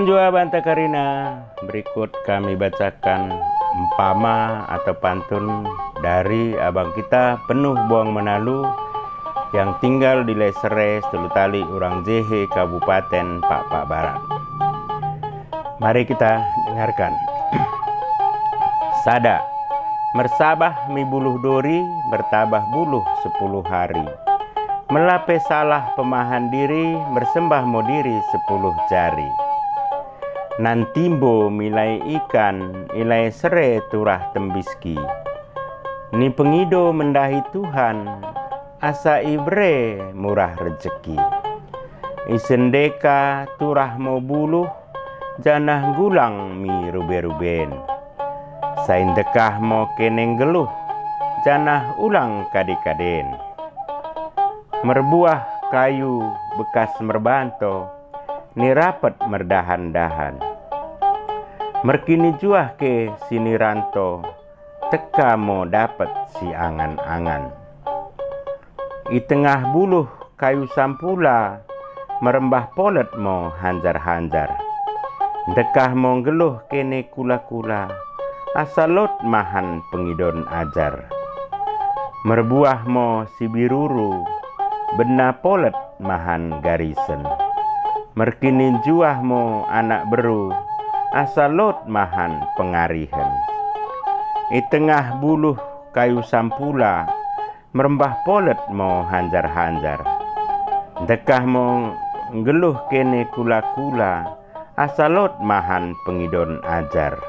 Juan Jua Banta Karina. Berikut kami bacakan empama atau pantun dari abang kita Penuh Buang Menalu yang tinggal di Lesere, Telutali, Urang Jehe, Kabupaten Pak Barat. Mari kita dengarkan. Sada, mersabah mi buluh dori, bertabah buluh 10 hari. Melape salah pemahan diri, bersembah mo diri 10 jari. Nantimbo milai ikan, ilai sere turah tembiski. Ni pengido mendahi Tuhan, asa ibre murah rezeki. Isendeka turah mo buluh, janah gulang mi rube-ruben. Sain dekah mo keneng geluh, janah ulang kadikaden. Merbuah kayu bekas merbanto, ni rapet merdahan-dahan. Merkini juah ke sini ranto, teka mo dapet si angan-angan. I tengah buluh kayu sampula, merembah polet mo hanjar-hanjar. Dekah mo geluh kene kula-kula, asalot mahan pengidon ajar. Merbuah mo si biruru, bena polet mahan garisen. Merkinin juah mo anak beru, asalot mahan pengarihan. I tengah buluh kayu sampula, merembah polet mo hanjar-hanjar. Dekah mo geluh kene kula-kula, asalot mahan pengidon ajar.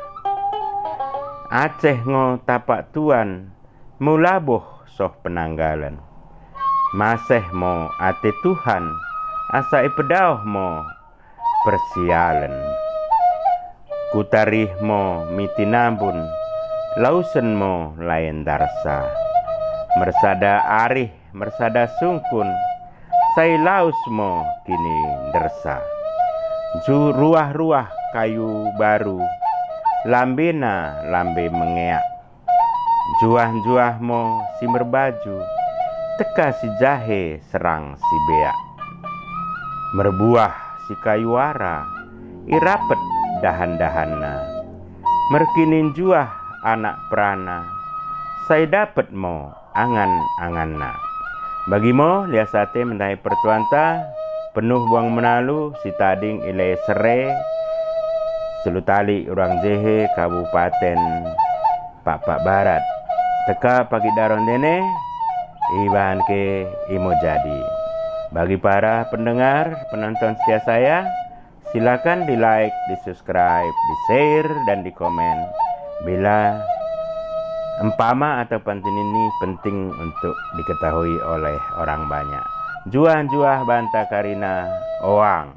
Aceh ngo tapak tuan, mulaboh soh penanggalan. Maseh mo ate Tuhan, asa ipedauh mo persialan. Kutarih mo mitinabun, lausen mo lain darsa. Mersada arih, mersada sungkun, sai laus mo kini dersa. Ruah-ruah kayu baru, lambena lambe mengeak. Juah-juah mo si merbaju, teka si jahe serang si beak. Merbuah si kayuara, irapet dahan-dahanna. Merkinin juah anak prana, saya dapet mo angan-anganna. Bagi mo liasate mendai pertuanta, Penuh Buang Menalu, si tading ilai sere, Telutali, Urang Jehe, Kabupaten Pak Barat. Teka pagi daron dene, iban ke imo jadi. Bagi para pendengar, penonton setia saya, silakan di like, di subscribe, di share, dan di komen. Bila empama atau pantun ini penting untuk diketahui oleh orang banyak. Juah Banta Karina Oang.